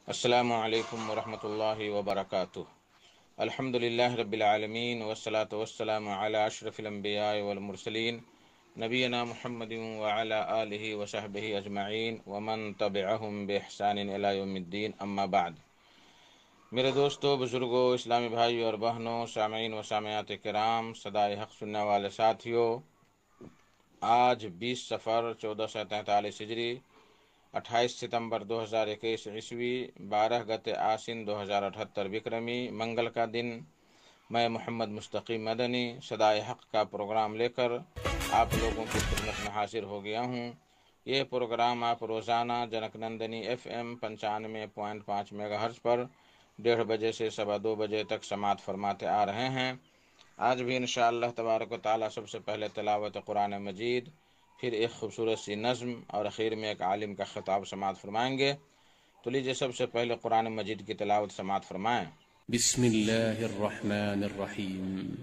السلام علیکم ورحمۃ اللہ وبرکاتہ۔ الحمدللہ رب العالمین والصلاة والسلام علی اشرف الانبیاء والمرسلین نبینا محمد وعلی آلہ وصحبہ اجمعین ومن تبعہم بإحسان الی یوم الدین، اما بعد۔ میرے دوستو، بزرگوں، اسلامی بھائیوں اور بہنوں، سامعین و سامعات کرام، صدائے حق سننے والے ساتھیوں، آج 20 صفر 1443 ہجری، 28 ستمبر 2021 عیسوی، 12 گت آسن 2078 وکرمی، منگل کا دن، میں محمد مستقیم مدنی صدائے حق کا پروگرام لے کر آپ لوگوں کی خدمت میں حاضر ہو گیا ہوں۔ یہ پروگرام آپ روزانہ junk Nandini FM 95.5 mega hertz پر 1:30 بجے سے 2:15 بجے تک سماعت فرماتے آ رہے ہیں۔ آج بھی انشاءاللہ تبارک و تعالی سب سے پہلے تلاوت قرآن مجید، پھر ایک خوبصورت سی نظم اور اخیر میں ایک عالم کا خطاب سماعت فرمائیں گے۔ تو لیجیے سب سے پہلے قرآن مجید کی تلاوت سماعت فرمائیں۔ بسم اللہ الرحمن الرحیم۔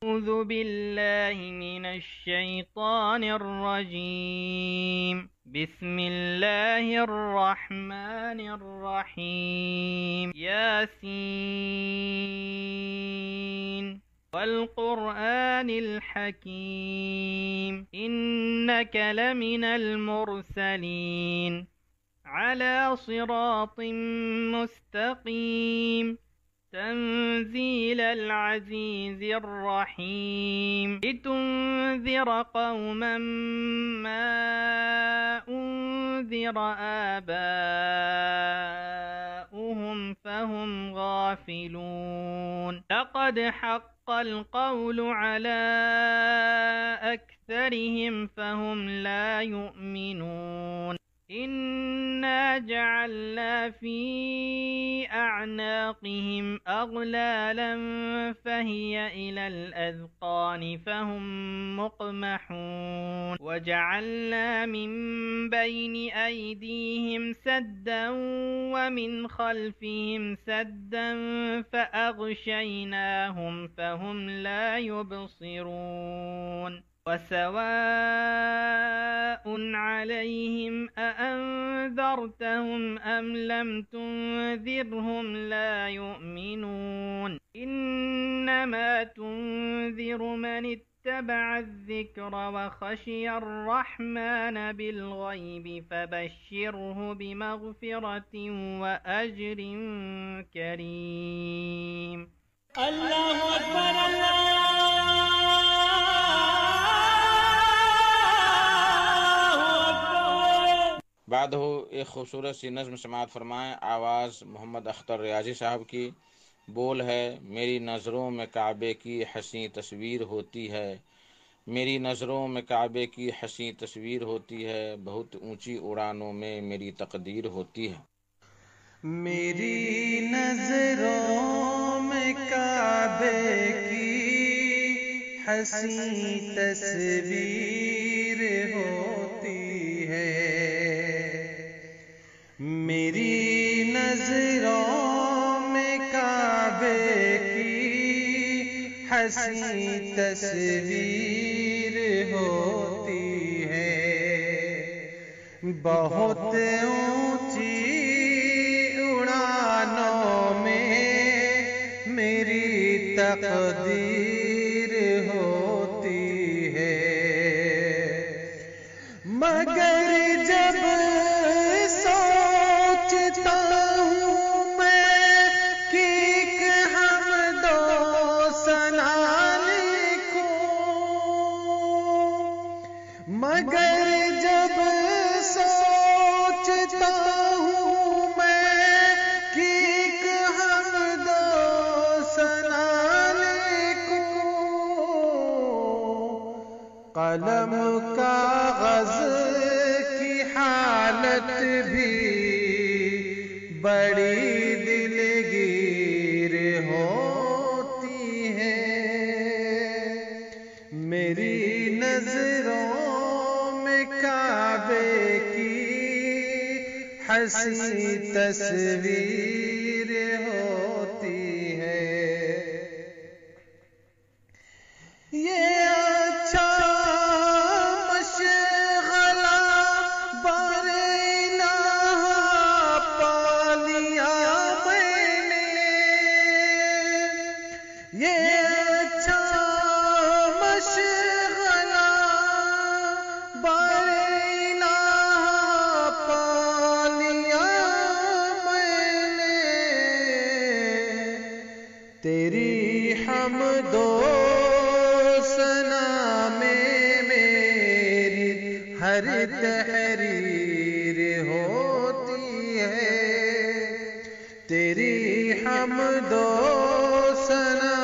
اعوذ باللہ من الشیطان الرجیم، بسم اللہ الرحمن الرحیم، یاسین والقرآن الحکیم، انک لمن المرسلین على صراط مستقیم، تنزيل العزيز الرحيم، لتنذر قوما ما أنذر آباؤهم فهم غافلون، لقد حق القول على أكثرهم فهم لا يؤمنون، إنا جعلنا في أعناقهم أغلالا فهي إلى الأذقان فهم مقمحون، وجعلنا من بين أيديهم سدا ومن خلفهم سدا فأغشيناهم فهم لا يبصرون، وسواء عليهم أأنذرتهم أم لم تنذرهم لا يؤمنون، إنما تنذر من اتبع الذكر وخشي الرحمن بالغيب فبشره بمغفرة وأجر كريم۔ الله أكبر، بعد ہو ایک خوبصورت سی نظم سماعت فرمائیں، آواز محمد اختر ریاضی صاحب کی، بول ہے: میری نظروں میں کعبے کی حسین تصویر ہوتی ہے، میری نظروں میں کعبے کی حسین تصویر ہوتی ہے، بہت اونچی اڑانوں میں میری تقدیر ہوتی ہے۔ میری نظروں میں کعبے کی حسین تصویر ہوتی ہے، میری نظروں میں کعبے کی حسین تصویر ہوتی ہے، بہت اونچی اڑانوں میں میری تقدیر ہوتی ہے، مگر جب سوچتا ہوں میں کہ ایک حمد و ثنا لکھوں، مگر جب سوچتا ہوں میں کہ ایک حمد و ثنا لکھوں، قلم کاغذ کی حالت بھی بڑی دلگیر ہوتی ہے، میری نظروں میں کعبے کی حسین تصویر ہوتی ہے۔ یہ اچھا مشغلہ بار الہ پا لیا تحریر ہوتی ہے، تیری حمد و ثنا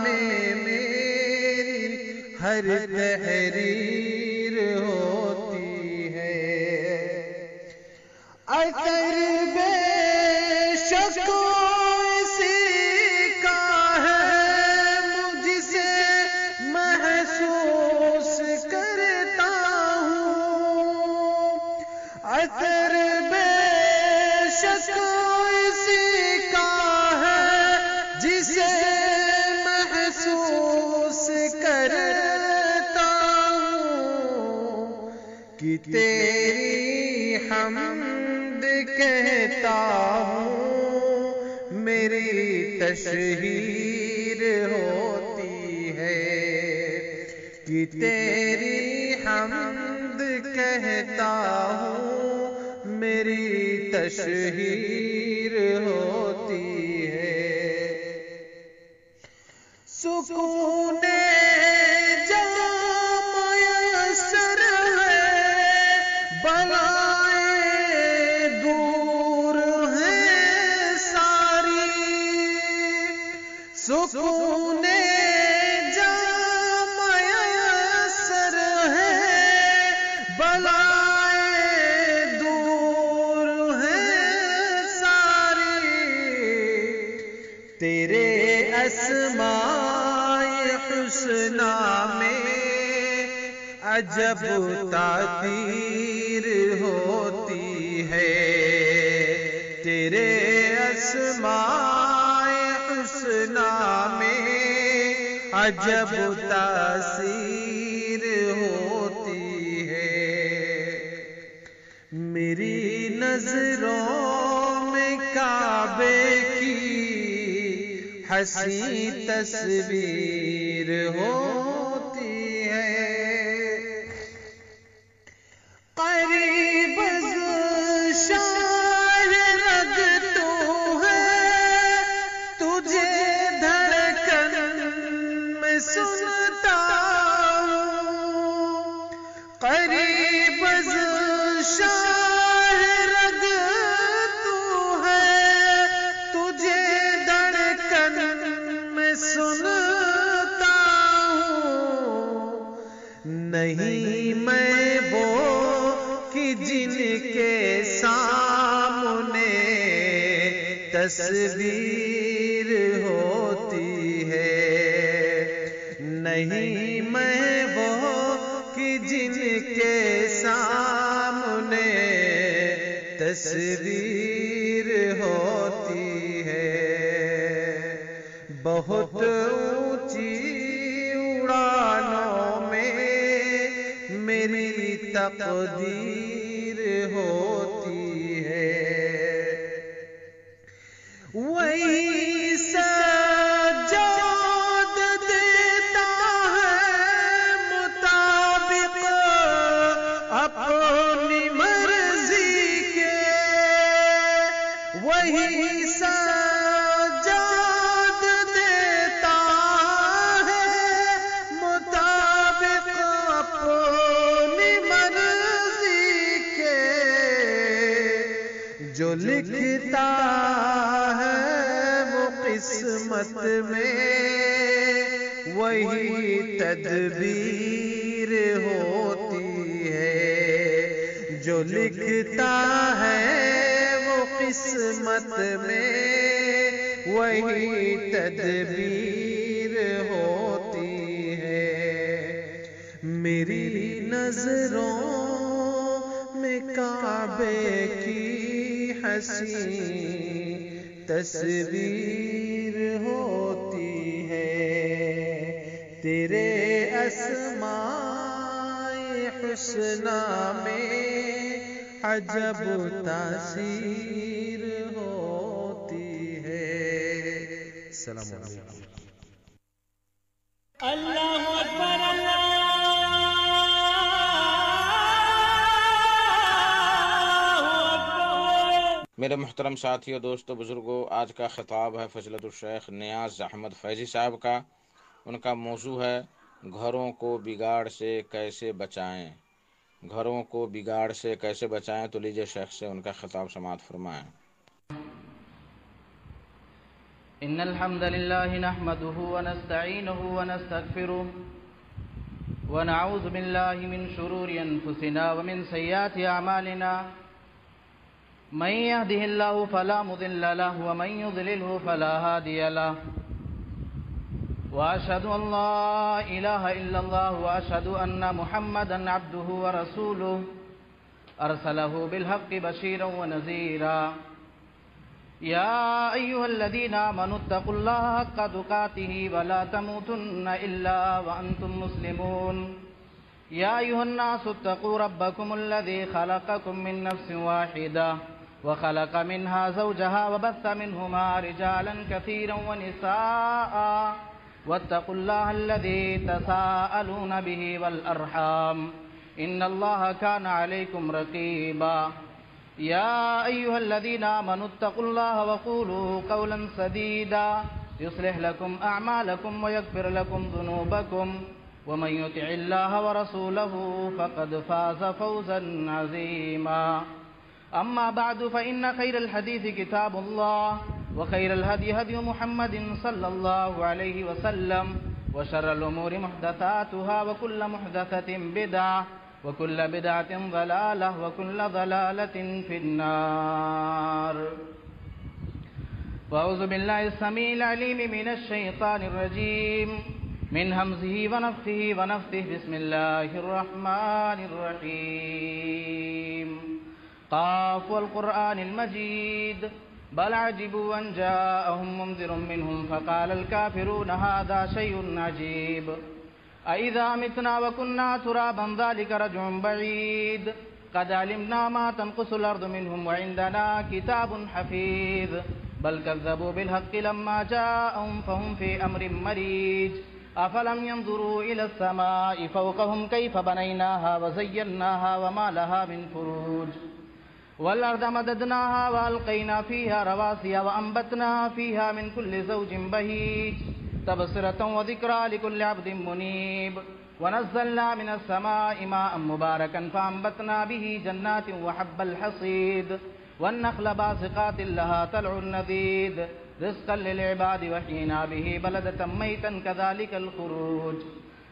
میں میری ہر تحریر ہوتی ہے۔ اثر بے شک اسی کا ہے مجھ سے محسوس کرتا ہوں، اثر بے شک اسی کا ہے جسے محسوس کرتا ہوں، کہ تیری حمد کہتا ہوں میری تشہیر ہوتی ہے، کہ تیری حمد کہتا ہوں میری تشہیر ہوتی ہے۔ سکون جاں میسر ہے، بلائیں دور ہیں ساری، سکون جاں میسر ہے، بلائیں دور ہیں ساری، تیرے اسماء حسنا میں عجب تعطیر ہوتی ہے، تیرے اسماء حسنا میں عجب تاثیر ہوتی ہے۔ میری نظروں میں کعبے کی حسین تصویر ہوتی ہے، قریب از شاہ رگ تو ہے، تجھے دھڑکن میں سنتا ہوں، قریب از شاہ رگ تو ہے، تجھے دھڑکن میں سنتا ہوں، نہیں میں وہ کہ جن کے سامنے تصویر ہوتی ہے، نہیں میں وہ کہ جن کے سامنے تصویر ہوتی ہے۔ بہت اونچی اڑانوں میں میری تقدیر ہوتی ہے، وہی سجاد دیتا ہے مطابق اپنی مرضی کے، وہی سجاد دیتا ہے مطابق اپنی مرضی کے، جو لکھتا ہے وہ قسمت میں وہی تدبیر ہوتی ہے، جو لکھتا ہے وہ قسمت میں وہی تدبیر ہوتی ہے۔ میری نظروں میں کعبے کی حسین تصویر ہوتی ہے، تیرے اسماء حسنا میں عجب تاثیر ہوتی ہے۔ السلام علیکم۔ اللہ اکبر اللہ اکبر۔ میرے محترم ساتھیوں، دوستوں، بزرگوں، آج کا خطاب ہے فضیلت الشیخ نیاز احمد فیضی صاحب کا۔ ان کا موضوع ہے گھروں کو بگاڑ سے کیسے بچائیں۔ گھروں کو بگاڑ سے کیسے بچائیں، تو لیجیے شیخ سے ان کا خطاب سماعت فرمائیں۔ إن الحمد لله نحمده ونستعينه ونستغفره ونعوذ بالله من شرور أنفسنا ومن سيئات أعمالنا من يهده الله فلا مضل له ومن يضلله فلا هادي له وأشهد أن لا إله إلا الله وأشهد أن محمدا عبده ورسوله أرسله بالحق بشيرا ونذيرا يا أيها الذين آمنوا اتقوا الله حق تقاته ولا تموتن إلا وأنتم مسلمون يا أيها الناس اتقوا ربكم الذي خلقكم من نفس واحدة وخلق منها زوجها وبث منهما رجالا كثيرا ونساء واتقوا الله الذي تساءلون به والأرحام إن الله كان عليكم رقيبا يا أيها الذين آمنوا اتقوا الله وقولوا قولا سديدا يصلح لكم أعمالكم ويغفر لكم ذنوبكم ومن يطع الله ورسوله فقد فاز فوزا عظيما أما بعد فإن خير الحديث كتاب الله وخير الهدي هدي محمد صلى الله عليه وسلم وشر الأمور محدثاتها وكل محدثة بدعة وكل بدعة ضلالة وكل ضلالة في النار وأعوذ بالله السميع العليم من الشيطان الرجيم من همزه ونفخه ونفثه بسم الله الرحمن الرحيم قاف والقرآن المجيد بل عجبوا أن جاءهم منذر منهم فقال الكافرون هذا شيء عجيب أإذا متنا وكنا ترابا ذلك رجع بعيد قد علمنا ما تنقص الأرض منهم وعندنا كتاب حفيظ بل كذبوا بالحق لما جاءهم فهم في أمر مريج أفلم ينظروا إلى السماء فوقهم كيف بنيناها وزيناها وما لها من فروج والأرض مددناها وألقينا فيها رواسي وأنبتنا فيها من كل زوج بهيج تبصرة وذكرى لكل عبد منيب ونزلنا من السماء ماء مباركا فأنبتنا به جنات وحب الحصيد والنخل باسقات لها طلع نضيد رزقا للعباد وحينا به بلدة ميتا كذلك الخروج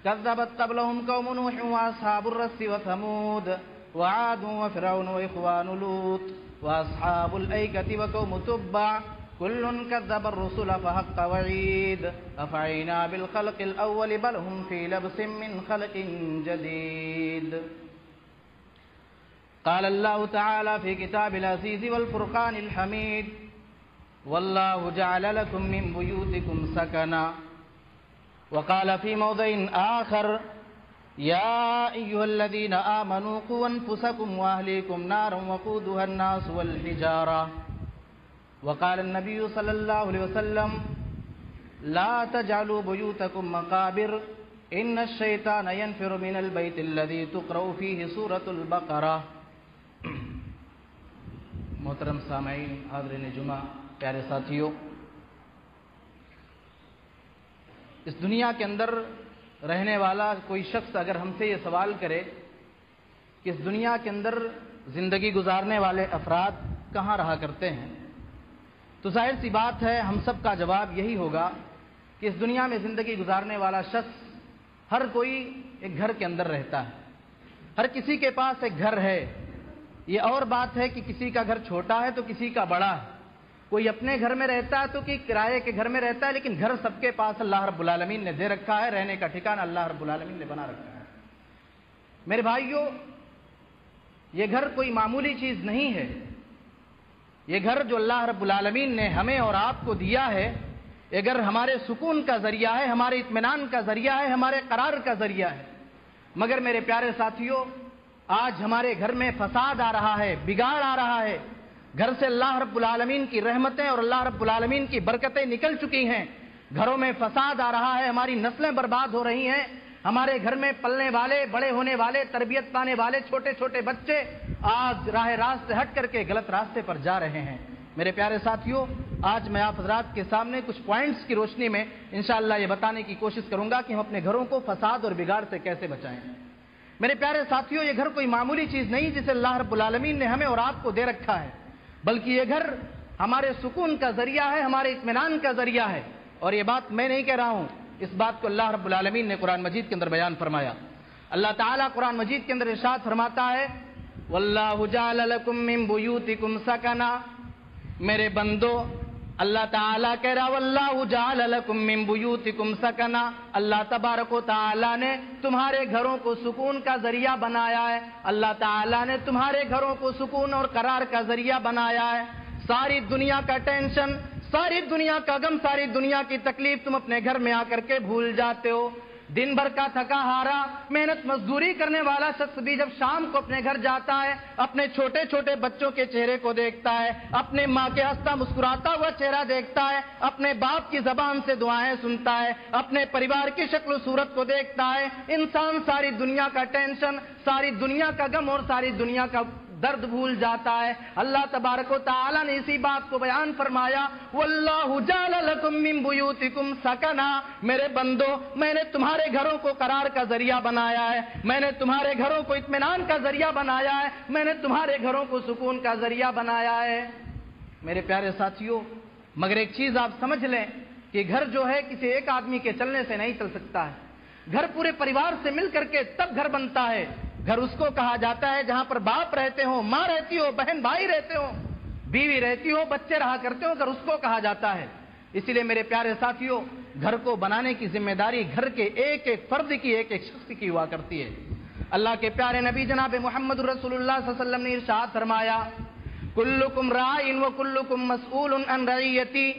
كذبت قبلهم قوم نوح وأصحاب الرس وثمود وعاد وفرعون وإخوان لوط وأصحاب الأيكة وقوم تبع كل كذب الرسل فحق وعيد أفعينا بالخلق الأول بل هم في لبس من خلق جديد قال الله تعالى في كتاب العزيز والفرقان الحميد والله جعل لكم من بيوتكم سكنا وقال في موضع آخر يا أيها الذين آمنوا قوا أنفسكم وأهليكم نارا وقودها الناس والحجارة وقال النبي صلى الله عليه وسلم لا تجعلوا بيوتكم مقابر إن الشيطان ينفر من البيت الذي تقرأ فيه سورة البقرة محترم سامعین، حاضرین جمعہ، پیارے ساتھیوں، اس دنیا کے اندر رہنے والا کوئی شخص اگر ہم سے یہ سوال کرے کہ اس دنیا کے اندر زندگی گزارنے والے افراد کہاں رہا کرتے ہیں، تو ظاہر سی بات ہے ہم سب کا جواب یہی ہوگا کہ اس دنیا میں زندگی گزارنے والا شخص ہر کوئی ایک گھر کے اندر رہتا ہے، ہر کسی کے پاس ایک گھر ہے۔ یہ اور بات ہے کہ کسی کا گھر چھوٹا ہے تو کسی کا بڑا ہے، کوئی اپنے گھر میں رہتا ہے تو کوئی کرائے کے گھر میں رہتا ہے، لیکن گھر سب کے پاس اللہ رب العالمین نے دے رکھا ہے، رہنے کا ٹھکانہ اللہ رب العالمین نے بنا رکھا ہے۔ میرے بھائیوں، یہ گھر کوئی معمولی چیز نہیں ہے۔ یہ گھر جو اللہ رب العالمین نے ہمیں اور آپ کو دیا ہے، یہ گھر ہمارے سکون کا ذریعہ ہے، ہمارے اطمینان کا ذریعہ ہے، ہمارے قرار کا ذریعہ ہے۔ مگر میرے پیارے ساتھیوں، آج ہمارے گھر میں فساد آ رہا ہے، بگاڑ آ رہا ہے، گھر سے اللہ رب العالمین کی رحمتیں اور اللہ رب العالمین کی برکتیں نکل چکی ہیں، گھروں میں فساد آ رہا ہے، ہماری نسلیں برباد ہو رہی ہیں، ہمارے گھر میں پلنے والے، بڑے ہونے والے، تربیت پانے والے چھوٹے چھوٹے بچے آج راہ راست سے ہٹ کر کے غلط راستے پر جا رہے ہیں۔ میرے پیارے ساتھیوں، آج میں آپ حضرات کے سامنے کچھ پوائنٹس کی روشنی میں انشاءاللہ یہ بتانے کی کوشش کروں گا کہ ہم اپنے گھروں کو فساد اور بگاڑ سے کیسے بچائیں۔ میرے پیارے ساتھیوں، یہ گھر کوئی معمولی چیز نہیں جسے اللہ رب العالمین نے ہمیں اور آپ کو دے رکھا ہے، بلکہ یہ گھر ہمارے سکون کا ذریعہ ہے، ہمارے اطمینان کا ذریعہ ہے۔ اور یہ بات میں نہیں کہہ رہا ہوں، اس بات کو اللہ رب العالمین نے قرآن مجید کے اندر بیان فرمایا۔ اللہ تعالیٰ قرآن مجید کے اندر ارشاد فرماتا ہے، وَاللَّهُ جَعَلَ لَكُم مِّن بُيُوتِكُمْ سَكَنًا، میرے بندو، اللہ تعالیٰ کہہ رہا وَاللَّهُ جَعَلَ لَكُم مِّن بُيُوتِكُمْ سَكَنًا، اللہ تبارک و تعالیٰ نے تمہارے گھروں کو سکون کا ذریعہ بنایا ہے، اللہ تعالیٰ نے تمہارے گھروں کو سکون اور قرار کا ذریعہ بنایا ہے۔ ساری دنیا کا ٹینشن، ساری دنیا کا غم، ساری دنیا کی تکلیف تم اپنے گھر میں آ کر کے بھول جاتے ہو۔ دن بھر کا تھکا ہارا محنت مزدوری کرنے والا شخص بھی جب شام کو اپنے گھر جاتا ہے، اپنے چھوٹے چھوٹے بچوں کے چہرے کو دیکھتا ہے، اپنے ماں کے ہنستا مسکراتا ہوا چہرہ دیکھتا ہے، اپنے باپ کی زبان سے دعائیں سنتا ہے، اپنے پریوار کی شکل و صورت کو دیکھتا ہے، انسان ساری دنیا کا ٹینشن، ساری دنیا کا غم اور ساری دنیا کا درد بھول جاتا ہے۔ اللہ تبارک و تعالیٰ نے اسی بات کو بیان فرمایا، وَاللَّهُ جَعَلَ لَكُم مِّن بُيُوتِكُمْ سَكَنًا، میرے بندو، میں نے تمہارے گھروں کو قرار کا ذریعہ بنایا ہے، میں نے تمہارے گھروں کو اطمینان کا ذریعہ بنایا ہے، میں نے تمہارے گھروں کو سکون کا ذریعہ بنایا ہے۔ میرے پیارے ساتھیوں، مگر ایک چیز آپ سمجھ لیں کہ گھر جو ہے کسی ایک آدمی کے چلنے سے نہیں چل سکتا ہے، گھر پورے پریوار سے مل کر کے تب گھر بنتا ہے۔ گھر اس کو کہا جاتا ہے جہاں پر باپ رہتے ہو، ماں رہتی ہو، بہن بھائی رہتے ہو، بیوی رہتی ہو، بچے رہا کرتے ہو، گھر اس کو کہا جاتا ہے۔ اسی لیے میرے پیارے ساتھیوں، گھر کو بنانے کی ذمہ داری گھر کے ایک ایک فرد کی، ایک ایک شخص کی ہوا کرتی ہے۔ اللہ کے پیارے نبی جناب محمد رسول اللہ صلی اللہ علیہ وسلم نے ارشاد فرمایا، کلکم راع وکلکم مسئول عن رعیتی،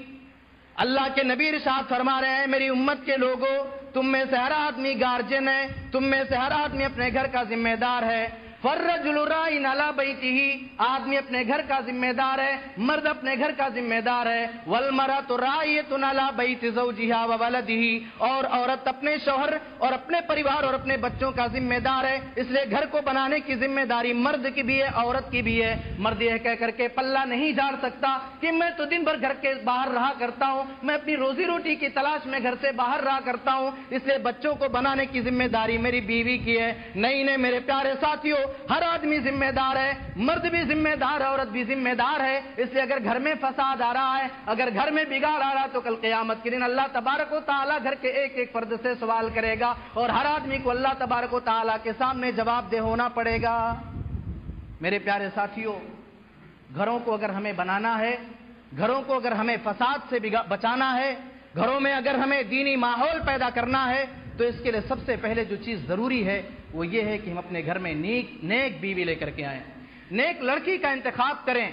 اللہ کے نبی ارشاد فرما رہے ہیں، میری امت کے لوگوں، تم میں سے ہر آدمی گارجن ہے، تم میں سے ہر آدمی اپنے گھر کا ذمہ دار ہے۔ فالرجل راع علی بیتہ، آدمی اپنے گھر کا ذمہ دار ہے، مرد اپنے گھر کا ذمہ دار ہے۔ والمرأۃ راعیۃ علی بیت زوجہا وولدہ، اور عورت اپنے شوہر اور اپنے پریوار اور اپنے بچوں کا ذمہ دار ہے۔ اس لیے گھر کو بنانے کی ذمہ داری مرد کی بھی ہے، عورت کی بھی ہے۔ مرد یہ کہہ کر کے پلہ نہیں جھاڑ سکتا کہ میں تو دن بھر گھر کے باہر رہا کرتا ہوں، میں اپنی روزی روٹی کی تلاش میں گھر سے باہر رہا کرتا ہوں، اس لیے بچوں کو بنانے کی ذمہ داری میری بیوی کی ہے۔ نہیں، میرے پیارے ساتھیوں، ہر آدمی ذمہ دار ہے، مرد بھی ذمہ دار ہے، عورت بھی ذمہ دار ہے۔ اس لیے اگر گھر میں فساد آ رہا ہے، اگر گھر میں بگاڑ آ رہا ہے، تو کل قیامت کے دن اللہ تبارک و تعالیٰ گھر کے ایک ایک فرد سے سوال کرے گا، اور ہر آدمی کو اللہ تبارک و تعالیٰ کے سامنے جواب دہ ہونا پڑے گا۔ میرے پیارے ساتھیوں، گھروں کو اگر ہمیں بنانا ہے، گھروں کو اگر ہمیں فساد سے بچانا ہے، گھروں میں اگر ہمیں دینی ماحول پیدا کرنا ہے، تو اس کے لیے سب سے پہلے جو چیز ضروری ہے وہ یہ ہے کہ ہم اپنے گھر میں نیک بیوی لے کر کے آئیں، نیک لڑکی کا انتخاب کریں۔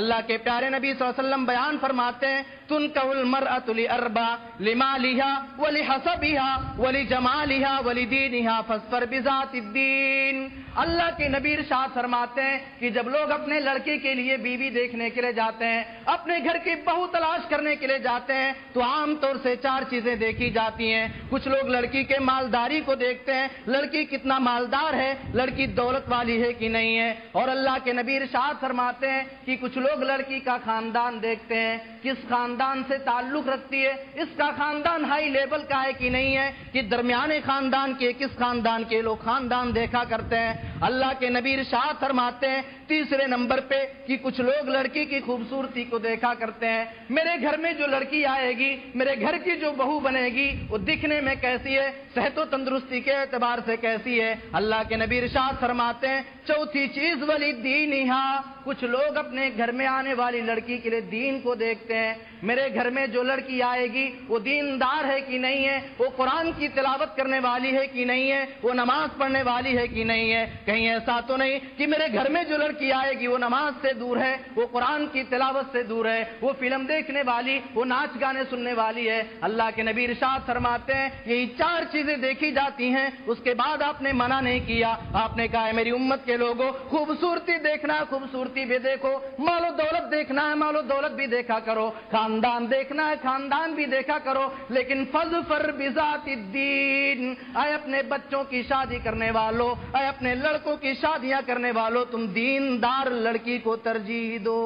اللہ کے پیارے نبی صلی اللہ علیہ وسلم بیان فرماتے ہیں، تنکح المرأۃ لاربع، لمالها ولحسبها ولجمالها ولدینها فاظفر بذات الدین۔ اللہ کے نبی ارشاد فرماتے ہیں کہ جب لوگ اپنے لڑکی کے لیے بیوی دیکھنے کے لیے جاتے ہیں، اپنے گھر کی بہو تلاش کرنے کے لیے جاتے ہیں، تو عام طور سے چار چیزیں دیکھی جاتی ہیں۔ کچھ لوگ لڑکی کے مالداری کو دیکھتے ہیں، لڑکی کتنا مالدار ہے، لڑکی دولت والی ہے کہ نہیں ہے، اور اللہ کے نبی ارشاد فرماتے ہیں کہ کچھ لوگ لڑکی کا خاندان دیکھتے ہیں، کس خاندان سے تعلق رکھتی ہے، اس کا خاندان ہائی لیول کا ہے کہ نہیں ہے، کہ درمیانے خاندان کے، کس خاندان کے لوگ خاندان دیکھا کرتے ہیں۔ اللہ کے نبی ارشاد فرماتے ہیں تیسرے نمبر پہ کہ کچھ لوگ لڑکی کی خوبصورتی کو دیکھا کرتے ہیں، میرے گھر میں جو لڑکی آئے گی، میرے گھر کی جو بہو بنے گی، وہ دکھنے میں کیسی ہے، صحت و تندرستی کے اعتبار سے کیسی ہے۔ اللہ کے نبی ارشاد فرماتے ہیں چوتھی چیز ولیدینہا، کچھ لوگ اپنے گھر میں آنے والی لڑکی کے لیے دین کو دیکھتے ہیں، میرے گھر میں جو لڑکی آئے گی وہ دیندار ہے کہ نہیں ہے، وہ قرآن کی تلاوت کرنے والی ہے کہ نہیں ہے، وہ نماز پڑھنے والی ہے کہ نہیں ہے۔ کہیں ایسا تو نہیں کہ میرے گھر میں جو لڑکی آئے گی وہ نماز سے دور ہے، وہ قرآن کی تلاوت سے دور ہے، وہ فلم دیکھنے والی، وہ ناچ گانے سننے والی ہے۔ اللہ کے نبی ارشاد فرماتے ہیں یہی چار چیزیں دیکھی جاتی ہیں، اس کے بعد آپ نے منع نہیں کیا، آپ نے کہا ہے میری امت کے لوگوں، خوبصورتی دیکھنا ہے خوبصورتی بھی دیکھو، مال و دولت دیکھنا ہے مال و دولت بھی دیکھا کرو، خاندان دیکھنا ہے خاندان بھی دیکھا کرو، لیکن فاظفر بذات الدین، اے اپنے بچوں کی شادی کرنے والوں، اے اپنے لڑکوں کی شادیاں کرنے والوں، تم دیندار لڑکی کو ترجیح دو،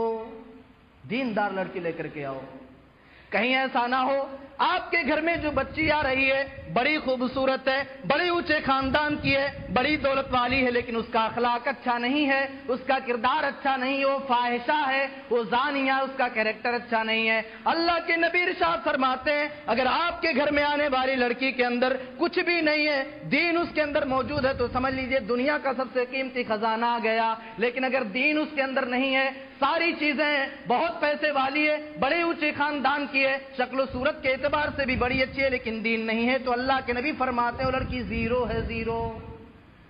دیندار لڑکی لے کر کے آؤ۔ کہیں ایسا نہ ہو آپ کے گھر میں جو بچی آ رہی ہے بڑی خوبصورت ہے، بڑے اونچے خاندان کی ہے، بڑی دولت والی ہے، لیکن اس کا اخلاق اچھا نہیں ہے، اس کا کردار اچھا نہیں، وہ فاحشہ ہے، وہ زانیہ، اس کا کیریکٹر اچھا نہیں ہے۔ اللہ کے نبی ارشاد فرماتے ہیں اگر آپ کے گھر میں آنے والی لڑکی کے اندر کچھ بھی نہیں ہے، دین اس کے اندر موجود ہے، تو سمجھ لیجئے دنیا کا سب سے قیمتی خزانہ آ گیا۔ لیکن اگر دین اس کے اندر نہیں ہے، ساری چیزیں بہت پیسے والی ہے، بڑے اونچے خاندان کی ہے، شکل و صورت کے اعتبار سے بھی بڑی اچھی ہے، لیکن دین نہیں ہے، تو اللہ کے نبی فرماتے ہیں وہ لڑکی زیرو ہے، زیرو۔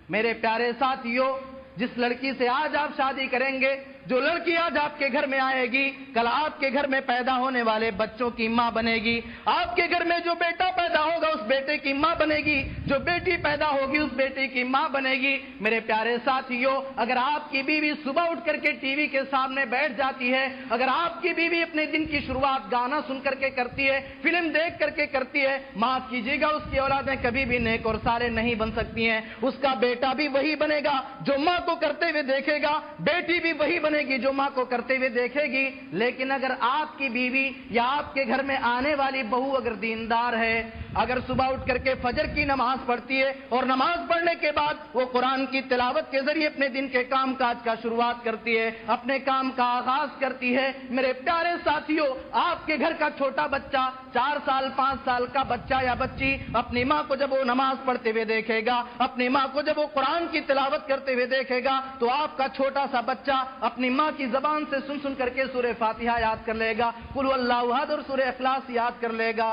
میرے پیارے ساتھیوں، جس لڑکی سے آج آپ شادی کریں گے، جو لڑکی آج آپ کے گھر میں آئے گی، کل آپ کے گھر میں پیدا ہونے والے بچوں کی ماں بنے گی۔ آپ کے گھر میں جو بیٹا پیدا ہوگا اس بیٹے کی ماں بنے گی، جو بیٹی پیدا ہوگی اس بیٹی کی ماں بنے گی۔ میرے پیارے ساتھیوں، اگر آپ کی بیوی صبح اٹھ کر کے ٹی وی کے سامنے بیٹھ جاتی ہے، اگر آپ کی بیوی اپنے دن کی شروعات گانا سن کر کے کرتی ہے، فلم دیکھ کر کے کرتی ہے، معاف کیجیے گا اس کی اولادیں کبھی بھی نیک اور صالح نہیں بن سکتی ہیں۔ اس کا بیٹا بھی وہی بنے گا جو ماں کو کرتے ہوئے دیکھے گا، بیٹی بھی وہی بنے گی جو ماں کو کرتے ہوئے دیکھے گی۔ لیکن اگر آپ کی بیوی یا آپ کے گھر میں آنے والی بہو اگر دیندار ہے، اگر صبح اٹھ کر کے فجر کی نماز پڑھتی ہے اور نماز پڑھنے کے بعد وہ قرآن کی تلاوت کے ذریعے اپنے دن کے کام کاج کا شروعات کرتی ہے، اپنے کام کا آغاز کرتی ہے، میرے پیارے ساتھیوں، آپ کے گھر کا چھوٹا بچہ 4 سال 5 سال کا بچہ یا بچی اپنی ماں کو جب وہ نماز پڑھتے ہوئے دیکھے گا، اپنی ماں کو جب وہ قرآن کی تلاوت کرتے ہوئے دیکھے گا، تو آپ کا چھوٹا سا بچہ اپنی ماں کی زبان سے سن کر کے سورہ فاتحہ یاد کر لے گا، قل اللہ احد اور سورہ اخلاص یاد کر لے گا۔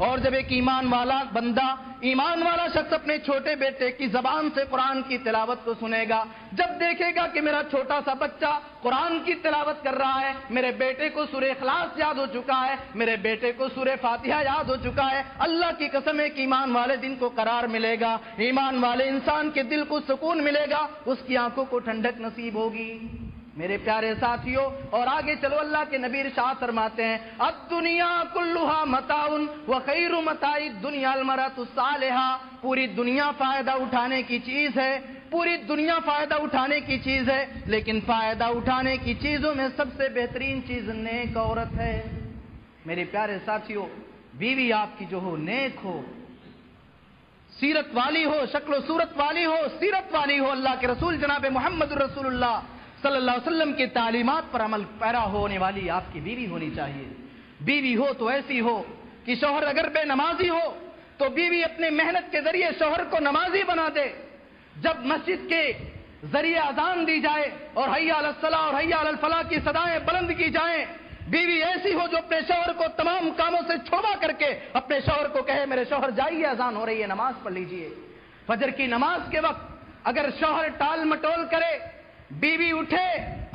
اور جب ایک ایمان والا بندہ، ایمان والا شخص اپنے چھوٹے بیٹے کی زبان سے قرآن کی تلاوت کو سنے گا، جب دیکھے گا کہ میرا چھوٹا سا بچہ قرآن کی تلاوت کر رہا ہے، میرے بیٹے کو سورہ اخلاص یاد ہو چکا ہے، میرے بیٹے کو سورہ فاتحہ یاد ہو چکا ہے، اللہ کی قسم ہے کہ ایمان والے دن کو قرار ملے گا، ایمان والے انسان کے دل کو سکون ملے گا، اس کی آنکھوں کو ٹھنڈک نصیب ہوگی۔ میرے پیارے ساتھیوں، اور آگے چلو، اللہ کے نبی ارشاد فرماتے ہیں الدنیا کلھا متاع وخیر متاع الدنیا المرأۃ الصالحہ، پوری دنیا فائدہ اٹھانے کی چیز ہے، پوری دنیا فائدہ اٹھانے کی چیز ہے، لیکن فائدہ اٹھانے کی چیزوں میں سب سے بہترین چیز نیک عورت ہے۔ میرے پیارے ساتھیوں، بیوی آپ کی جو ہو نیک ہو، سیرت والی ہو، شکل و صورت والی ہو، سیرت والی ہو، اللہ کے رسول جناب محمد رسول اللہ صلی اللہ علیہ وسلم کی تعلیمات پر عمل پیرا ہونے والی آپ کی بیوی ہونی چاہیے۔ بیوی ہو تو ایسی ہو کہ شوہر اگر بے نمازی ہو تو بیوی اپنے محنت کے ذریعے شوہر کو نمازی بنا دے۔ جب مسجد کے ذریعے اذان دی جائے اور حی علی الصلاۃ اور حی علی الفلاح کی صدائیں بلند کی جائیں، بیوی ایسی ہو جو اپنے شوہر کو تمام کاموں سے چھڑوا کر کے اپنے شوہر کو کہے میرے شوہر جائیے اذان ہو رہی ہے، نماز پڑھ لیجئے۔ فجر کی نماز کے وقت اگر شوہر ٹال مٹول کرے، بیوی اٹھے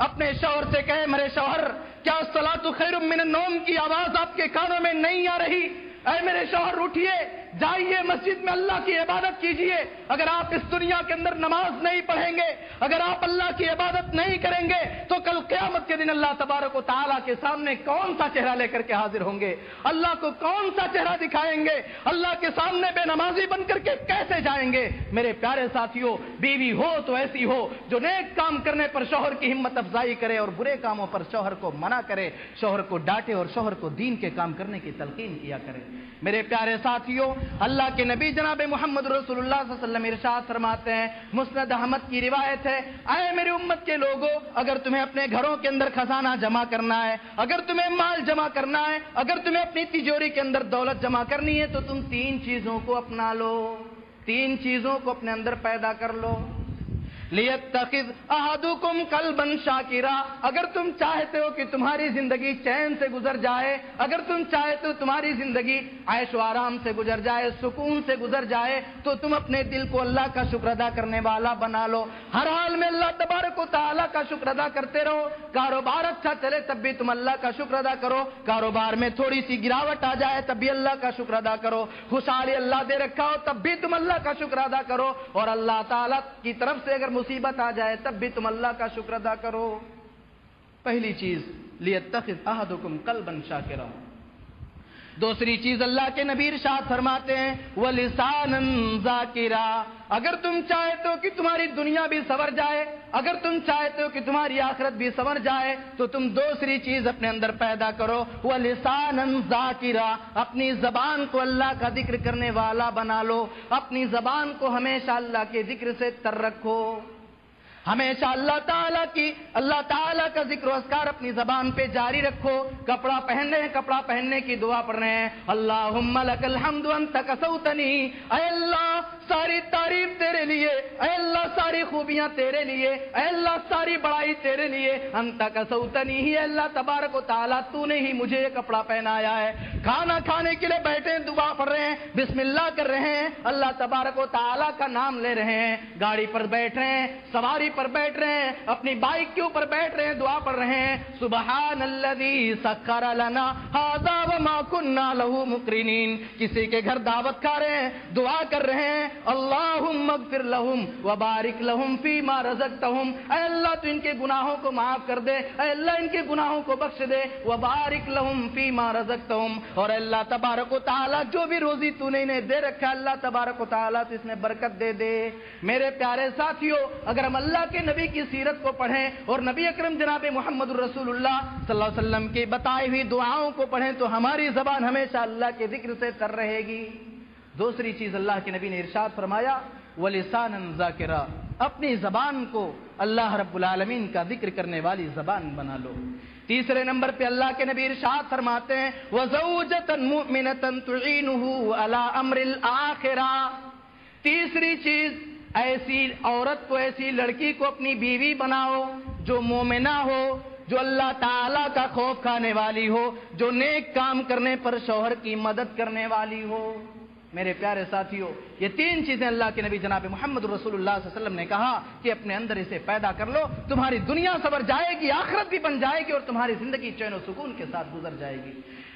اپنے شوہر سے کہے میرے شوہر کیا الصلاۃ خیر من النوم کی آواز آپ کے کانوں میں نہیں آ رہی؟ اے میرے شوہر اٹھیے، جائیے مسجد میں اللہ کی عبادت کیجئے۔ اگر آپ اس دنیا کے اندر نماز نہیں پڑھیں گے، اگر آپ اللہ کی عبادت نہیں کریں گے، تو کل قیامت کے دن اللہ تبارک و تعالیٰ کے سامنے کون سا چہرہ لے کر کے حاضر ہوں گے؟ اللہ کو کون سا چہرہ دکھائیں گے؟ اللہ کے سامنے بے نمازی بن کر کے کیسے جائیں گے؟ میرے پیارے ساتھیوں، بیوی ہو تو ایسی ہو جو نیک کام کرنے پر شوہر کی ہمت افزائی کرے اور برے کاموں پر شوہر کو منع کرے، شوہر کو ڈانٹے اور شوہر کو دین کے کام کرنے کی تلقین کیا کرے۔ میرے پیارے ساتھیوں، اللہ کے نبی جناب محمد رسول اللہ صلی اللہ علیہ وسلم ارشاد فرماتے ہیں، مسند احمد کی روایت ہے، اے میری امت کے لوگوں، اگر تمہیں اپنے گھروں کے اندر خزانہ جمع کرنا ہے، اگر تمہیں مال جمع کرنا ہے، اگر تمہیں اپنی تجوری کے اندر دولت جمع کرنی ہے، تو تم 3 چیزوں کو اپنا لو، 3 چیزوں کو اپنے اندر پیدا کر لو۔ لیتخذ احدکم قلبا شاکرا، اگر تم چاہتے ہو کہ تمہاری زندگی چین سے گزر جائے، اگر تم چاہتے ہو تمہاری زندگی عیش و آرام سے گزر جائے، سکون سے گزر جائے، تو تم اپنے دل کو اللہ کا شکر ادا کرنے والا بنا لو، ہر حال میں اللہ تبارک و تعالیٰ کا شکر ادا کرتے رہو۔ کاروبار اچھا چلے تب بھی تم اللہ کا شکر ادا کرو، کاروبار میں تھوڑی سی گراوٹ آ جائے تب بھی اللہ کا شکر ادا کرو، خوشحالی اللہ دے رکھا ہو تب بھی تم اللہ کا شکر ادا کرو، اور اللہ تعالیٰ کی طرف سے اگر مصیبت آ جائے تب بھی تم اللہ کا شکر ادا کرو۔ پہلی چیز، لیتخذ احدکم قلبا شاکرا، دوسری چیز اللہ کے نبی ارشاد فرماتے ہیں وَلِسَانًا ذَاكِرًا، اگر تم چاہتے ہو کہ تمہاری دنیا بھی سنور جائے، اگر تم چاہتے ہو کہ تمہاری آخرت بھی سنور جائے، تو تم دوسری چیز اپنے اندر پیدا کرو وَلِسَانًا ذَاكِرًا، اپنی زبان کو اللہ کا ذکر کرنے والا بنا لو، اپنی زبان کو ہمیشہ اللہ کے ذکر سے تر رکھو، ہمیشہ اللہ تعالیٰ کا ذکر و اذکار اپنی زبان پہ جاری رکھو۔ کپڑا پہن رہے ہیں، کپڑا پہننے کی دعا پڑھ رہے ہیں، اللہم لک الحمد انت کسوتنی، اے اللہ ساری تعریف تیرے لیے، اے اللہ ساری خوبیاں تیرے لیے، اے اللہ ساری بڑائی تیرے لیے، انت کسوتنی ہی، اللہ تبارک و تعالیٰ تو نے ہی مجھے یہ کپڑا پہنایا ہے۔ کھانا کھانے کے لیے بیٹھے ہیں، دعا پڑھ رہے ہیں، بسم اللہ کر رہے ہیں، اللہ تبارک و تعالیٰ کا نام لے رہے ہیں، گاڑی پر بیٹھ رہے ہیں، سواری پر بیٹھ رہے ہیں، اپنی بائک کے اوپر بیٹھ رہے ہیں، دعا پڑھ رہے ہیں، سبحان الذی سخر لنا ھذا وما كنا له مقرنین، کسی کے گھر دعوت کھا رہے ہیں، دعا کر رہے ہیں، اللہم اغفر لہم وبارک لہم فیما رزقتہم، اے اللہ تو ان کے گناہوں کو معاف کر دے، اے اللہ ان کے گناہوں کو بخش دے، وبارک لہم فیما رزقتہم، اور اللہ تبارک و تعالیٰ جو بھی روزی تو نے انہیں دے رکھا اللہ تبارک و تعالیٰ تو اس میں برکت دے دے۔ میرے پیارے ساتھیوں، اگر ہم اللہ کے نبی کی سیرت کو پڑھیں اور نبی اکرم جناب محمد الرسول اللہ صلی اللہ علیہ وسلم کی بتائی ہوئی دعاؤں کو پڑھیں تو ہماری زبان ہمیشہ اللہ کے ذکر سے تر رہے گی۔ دوسری چیز اللہ کے نبی نے ارشاد فرمایا وَلِسَانًا ذَاكِرًا، اپنی زبان کو اللہ رب العالمین کا ذکر کرنے والی زبان بنا لو۔ تیسرے نمبر پہ اللہ کے نبی ارشاد فرماتے ہیں وَزَوْجَةً مُؤْمِنَةً تُعِينُهُ عَلَىٰ أَمْرِ الْآخِرَةِ، تیسری چیز ایسی عورت کو، ایسی لڑکی کو اپنی بیوی بناؤ جو مومنہ ہو، جو اللہ تعالیٰ کا خوف کھانے والی ہو، جو نیک کام کرنے پر شوہر کی مدد کرنے والی ہو۔ میرے پیارے ساتھیوں، یہ تین چیزیں اللہ کے نبی جناب محمد رسول اللہ صلی اللہ علیہ وسلم نے کہا کہ اپنے اندر اسے پیدا کر لو، تمہاری دنیا سنور جائے گی، آخرت بھی بن جائے گی اور تمہاری زندگی چین و سکون کے ساتھ گزر جائے گی۔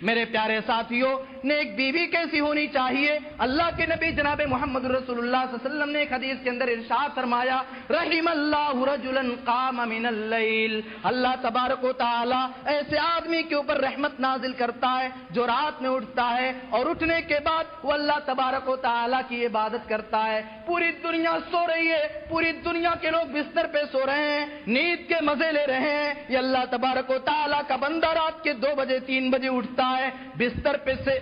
میرے پیارے ساتھیوں، نیک بیوی کیسی ہونی چاہیے؟ اللہ کے نبی جناب محمد رسول اللہ صلی اللہ علیہ وسلم نے ایک حدیث کے اندر ارشاد فرمایا رحم اللہ رجلا قام من اللیل، اللہ تبارک و تعالی ایسے آدمی کے اوپر رحمت نازل کرتا ہے جو رات میں اٹھتا ہے اور اٹھنے کے بعد وہ اللہ تبارک و تعالی کی عبادت کرتا ہے۔ پوری دنیا سو رہی ہے، پوری دنیا کے لوگ بستر پہ سو رہے ہیں، نیند کے مزے لے رہے ہیں، یہ اللہ تبارک و تعالی کا بندہ رات کے 2 بجے 3 بجے اٹھتا ہے،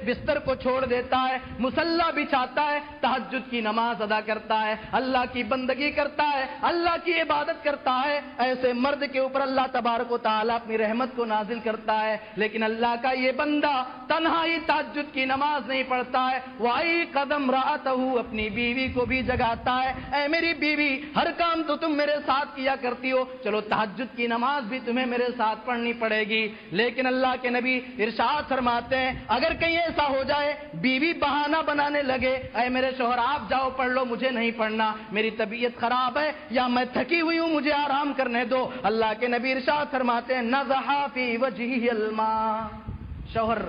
بستر کو چھوڑ دیتا ہے، مصلی بچھاتا ہے، تہجد کی نماز ادا کرتا ہے، اللہ کی بندگی کرتا ہے، اللہ کی عبادت کرتا ہے، ایسے مرد کے اوپر اللہ تبارک و تعالی اپنی رحمت کو نازل کرتا ہے۔ لیکن اللہ کا یہ بندہ تنہا ہی تہجد کی نماز نہیں پڑھتا ہے، وائی قدم راتہ، اپنی بیوی کو بھی جگاتا ہے، اے میری بیوی ہر کام تو تم میرے ساتھ کیا کرتی ہو، چلو تہجد کی نماز بھی تمہیں میرے ساتھ پڑھنی پڑے گی۔ لیکن اللہ کے نبی ارشاد فرماتے ہیں اگر کہیں ایسا ہو جائے بیوی بہانہ بنانے لگے، اے میرے شوہر آپ جاؤ پڑھ لو، مجھے نہیں پڑھنا، میری طبیعت خراب ہے یا میں تھکی ہوئی ہوں، مجھے آرام کرنے دو، اللہ کے نبی ارشاد فرماتے ہیں نضح فی وجہہ الماء، شوہر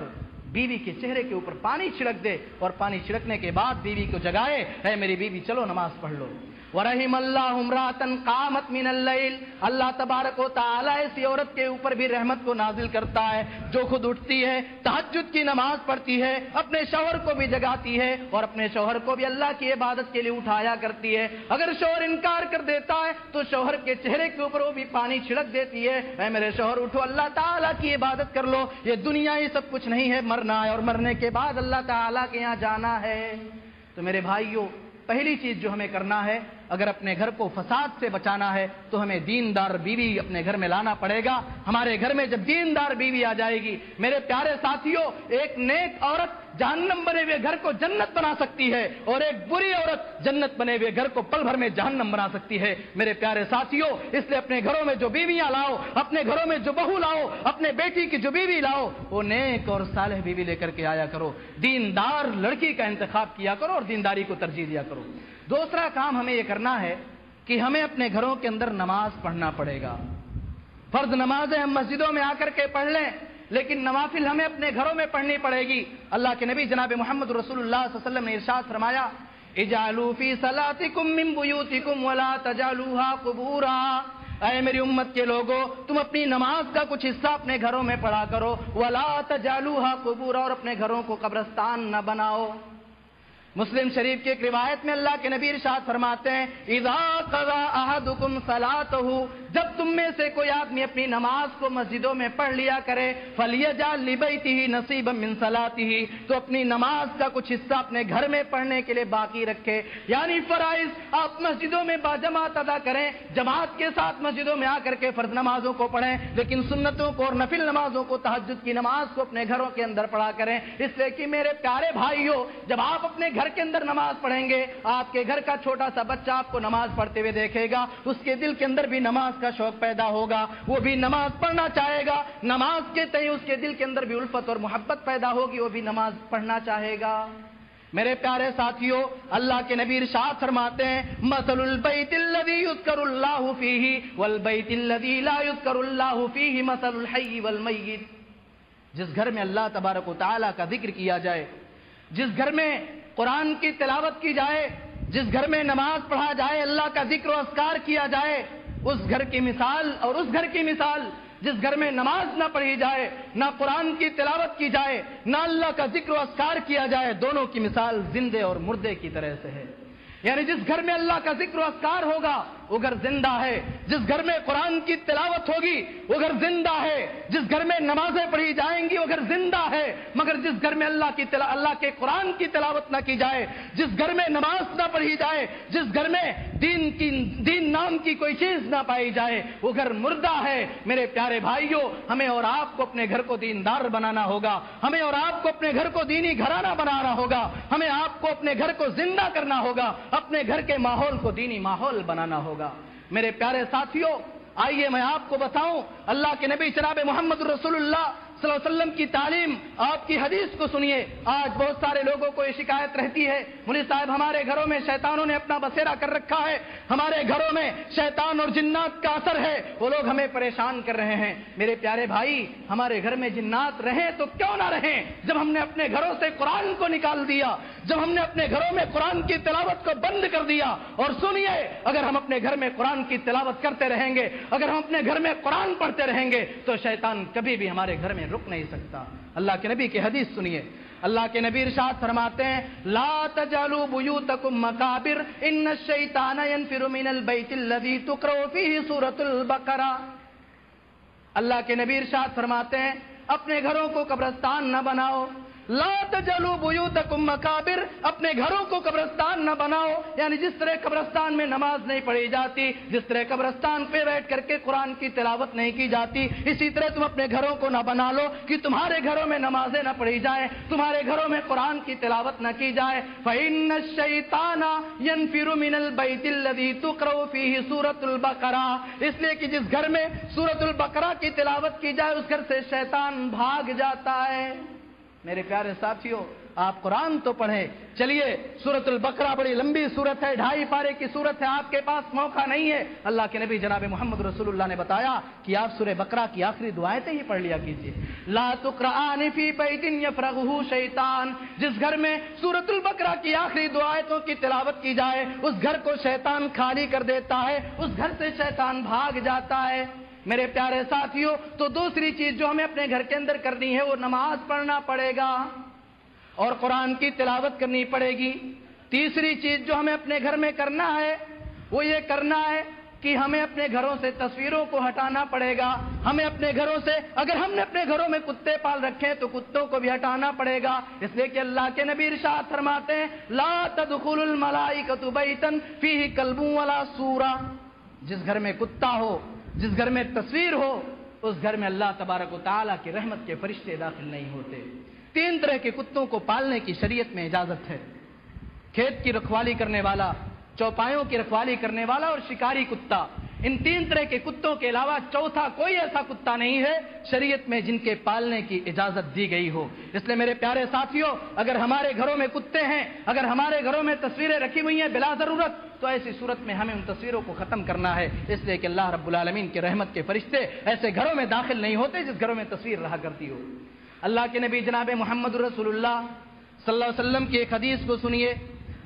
بیوی کے چہرے کے اوپر پانی چھڑک دے اور پانی چھڑکنے کے بعد بیوی کو جگائے، اے میری بیوی چلو نماز پڑھ لو۔ ورحم اللہ امراتن قامت من اللیل، اللہ تبارک و تعالی ایسی عورت کے اوپر بھی رحمت کو نازل کرتا ہے جو خود اٹھتی ہے، تہجد کی نماز پڑھتی ہے، اپنے شوہر کو بھی جگاتی ہے اور اپنے شوہر کو بھی اللہ کی عبادت کے لیے اٹھایا کرتی ہے۔ اگر شوہر انکار کر دیتا ہے تو شوہر کے چہرے کے اوپر وہ بھی پانی چھڑک دیتی ہے، اے میرے شوہر اٹھو، اللہ تعالیٰ کی عبادت کر لو، یہ دنیا ہی سب کچھ نہیں ہے، مرنا ہے اور مرنے کے بعد اللہ تعالیٰ کے یہاں جانا ہے۔ تو میرے بھائیوں، پہلی چیز جو ہمیں کرنا ہے، اگر اپنے گھر کو فساد سے بچانا ہے تو ہمیں دیندار بیوی اپنے گھر میں لانا پڑے گا۔ ہمارے گھر میں جب دیندار بیوی آ جائے گی، میرے پیارے ساتھیوں، ایک نیک عورت جہنم بنے ہوئے گھر کو جنت بنا سکتی ہے اور ایک بری عورت جنت بنے ہوئے گھر کو پل بھر میں جہنم بنا سکتی ہے۔ میرے پیارے ساتھیوں، اس لیے اپنے گھروں میں جو بیویاں لاؤ، اپنے گھروں میں جو بہو لاؤ، اپنے بیٹی کی جو بیوی لاؤ، وہ نیک اور صالح بیوی لے کر کے آیا کرو، دیندار لڑکی کا انتخاب کیا کرو اور دینداری کو ترجیح دیا کرو۔ دوسرا کام ہمیں یہ کرنا ہے کہ ہمیں اپنے گھروں کے اندر نماز پڑھنا پڑے گا۔ فرض نمازیں ہم مسجدوں میں آ کر کے پڑھ لیں، لیکن نوافل ہمیں اپنے گھروں میں پڑھنی پڑے گی۔ اللہ کے نبی جناب محمد رسول اللہ صلی اللہ علیہ وسلم نے ارشاد فرمایا اجعلوا فی صلاتکم من بیوتکم ولا تجعلوها قبورا، اے میری امت کے لوگوں، تم اپنی نماز کا کچھ حصہ اپنے گھروں میں پڑھا کرو، وَلَا تَجْعَلُوهَا قُبُورًا، اور اپنے گھروں کو قبرستان نہ بناؤ۔ مسلم شریف کی ایک روایت میں اللہ کے نبی ارشاد فرماتے ہیں اذا قضى احدكم صلاته، جب تم میں سے کوئی آدمی اپنی نماز کو مسجدوں میں پڑھ لیا کرے فليجعل لبيته نصيبا من صلاته، تو اپنی نماز کا کچھ حصہ اپنے گھر میں پڑھنے کے لیے باقی رکھے۔ یعنی فرائض آپ مسجدوں میں باجماعت ادا کریں، جماعت کے ساتھ مسجدوں میں آ کر کے فرض نمازوں کو پڑھیں، لیکن سنتوں کو اور نفل نمازوں کو، تہجد کی نماز کو اپنے گھروں کے اندر پڑھا کریں۔ اس لیے کہ میرے پیارے بھائیوں، جب آپ اپنے گھر کے اندر نماز پڑھیں گے، آپ کے گھر کا چھوٹا سا بچہ آپ کو نماز پڑھتے ہوئے دیکھے گا، اس کے دل کے اندر بھی نماز کا شوق پیدا ہوگا، وہ بھی نماز پڑھنا چاہے گا، نماز کے تئیں اس کے دل کے اندر بھی الفت اور محبت پیدا ہوگی، وہ بھی نماز پڑھنا چاہے گا۔ میرے پیارے ساتھیوں، اللہ کے نبی ارشاد فرماتے ہیں مثل البیت الذی یذکر اللہ فیہ والبیت الذی لا یذکر اللہ فیہ مثل الحی والمیت، جس گھر میں اللہ تبارک و تعالیٰ کا ذکر کیا جائے، جس گھر میں قرآن کی تلاوت کی جائے، جس گھر میں نماز پڑھا جائے، اللہ کا ذکر و اذکار کیا جائے، اس گھر کی مثال اور اس گھر کی مثال جس گھر میں نماز نہ پڑھی جائے، نہ قرآن کی تلاوت کی جائے، نہ اللہ کا ذکر و اذکار کیا جائے، دونوں کی مثال زندے اور مردے کی طرح سے ہے۔ یعنی جس گھر میں اللہ کا ذکر و اذکار ہوگا وہ گھر زندہ ہے، جس گھر میں قرآن کی تلاوت ہوگی وہ گھر زندہ ہے، جس گھر میں نمازیں پڑھی جائیں گی وہ گھر زندہ ہے، مگر جس گھر میں اللہ کے قرآن کی تلاوت نہ کی جائے، جس گھر میں نماز نہ پڑھی جائے، جس گھر میں دین نام کی کوئی چیز نہ پائی جائے، وہ گھر مردہ ہے۔ میرے پیارے بھائیوں، ہمیں اور آپ کو اپنے گھر کو دیندار بنانا ہوگا، ہمیں اور آپ کو اپنے گھر کو دینی گھرانہ بنانا ہوگا، ہمیں آپ کو اپنے گھر کو زندہ کرنا ہوگا، اپنے گھر کے ماحول کو دینی ماحول بنانا ہوگا۔ میرے پیارے ساتھیوں، آئیے میں آپ کو بتاؤں، اللہ کے نبی جناب محمد رسول اللہ صلی اللہ علیہ وسلم کی تعلیم، آپ کی حدیث کو سنیے۔ آج بہت سارے لوگوں کو یہ شکایت رہتی ہے مولوی صاحب ہمارے گھروں میں شیطانوں نے اپنا بسیرا کر رکھا ہے، ہمارے گھروں میں شیطان اور جنات کا اثر ہے، وہ لوگ ہمیں پریشان کر رہے ہیں۔ میرے پیارے بھائی، ہمارے گھر میں جنات رہیں تو کیوں نہ رہیں، جب ہم نے اپنے گھروں سے قرآن کو نکال دیا، جب ہم نے اپنے گھروں میں قرآن کی تلاوت کو بند کر دیا۔ اور سنیے، اگر ہم اپنے گھر میں قرآن کی تلاوت کرتے رہیں گے، اگر ہم اپنے گھر میں قرآن پڑھتے رہیں گے تو شیطان کبھی بھی ہمارے گھر میں رک نہیں سکتا۔ اللہ کے نبی کی حدیث سنیے، اللہ کے نبی ارشاد فرماتے ہیں لا تجعلوا بیوتکم مقابر ان الشیطان ینفر من البیت الذی تقرأ فیہ سورۃ البقرہ۔ اللہ کے نبی ارشاد فرماتے ہیں اپنے گھروں کو قبرستان نہ بناؤ، لا تجعلوا بیوتکم مقابر، اپنے گھروں کو قبرستان نہ بناؤ۔ یعنی جس طرح قبرستان میں نماز نہیں پڑھی جاتی، جس طرح قبرستان پہ بیٹھ کر کے قرآن کی تلاوت نہیں کی جاتی، اسی طرح تم اپنے گھروں کو نہ بنا لو کہ تمہارے گھروں میں نمازیں نہ پڑھی جائیں، تمہارے گھروں میں قرآن کی تلاوت نہ کی جائے۔ فإن الشیطان ینفر من البیت الذی تقرأ فیہ سورۃ البقرہ، اس لیے کہ جس گھر میں سورۃ البقرہ کی تلاوت کی جائے اس گھر سے شیطان بھاگ جاتا ہے۔ میرے پیارے ساتھیوں، آپ قرآن تو پڑھیں۔ چلیے، سورۃ البقرہ بڑی لمبی سورت ہے، 2.5 پارے کی سورت ہے، آپ کے پاس موقع نہیں ہے۔ اللہ کے نبی جناب محمد رسول اللہ نے بتایا کہ آپ سورہ بقرہ کی آخری دو آیتیں ہی پڑھ لیا کیجیے۔ لا تقرآن فی بیت یفرغہ شیطان، جس گھر میں سورۃ البقرہ کی آخری دو آیتوں کی تلاوت کی جائے اس گھر کو شیطان خالی کر دیتا ہے، اس گھر سے شیطان بھاگ جاتا ہے۔ میرے پیارے ساتھیوں، تو دوسری چیز جو ہمیں اپنے گھر کے اندر کرنی ہے وہ نماز پڑھنا پڑے گا اور قرآن کی تلاوت کرنی پڑے گی۔ تیسری چیز جو ہمیں اپنے گھر میں کرنا ہے وہ یہ کرنا ہے کہ ہمیں اپنے گھروں سے تصویروں کو ہٹانا پڑے گا۔ ہمیں اپنے گھروں سے، اگر ہم نے اپنے گھروں میں کتے پال رکھے تو کتوں کو بھی ہٹانا پڑے گا، اس لیے کہ اللہ کے نبی ارشاد فرماتے ہیں لا تدخل الملائکۃ بیتا فیہ کلب ولا سورہ، جس گھر میں کتا ہو، جس گھر میں تصویر ہو، اس گھر میں اللہ تبارک و تعالیٰ کی رحمت کے فرشتے داخل نہیں ہوتے۔ 3 طرح کے کتوں کو پالنے کی شریعت میں اجازت ہے، کھیت کی رکھوالی کرنے والا، چوپایوں کی رکھوالی کرنے والا اور شکاری کتا۔ ان 3 طرح کے کتوں کے علاوہ چوتھا کوئی ایسا کتا نہیں ہے شریعت میں جن کے پالنے کی اجازت دی گئی ہو۔ اس لیے میرے پیارے ساتھیوں، اگر ہمارے گھروں میں کتے ہیں، اگر ہمارے گھروں میں تصویریں رکھی ہوئی ہیں بلا ضرورت، تو ایسی صورت میں ہمیں ان تصویروں کو ختم کرنا ہے، اس لیے کہ اللہ رب العالمین کی رحمت کے فرشتے ایسے گھروں میں داخل نہیں ہوتے جس گھروں میں تصویر رہا کرتی ہو۔ اللہ کے نبی جناب محمد رسول اللہ صلی اللہ علیہ وسلم کی ایک حدیث کو سنیے۔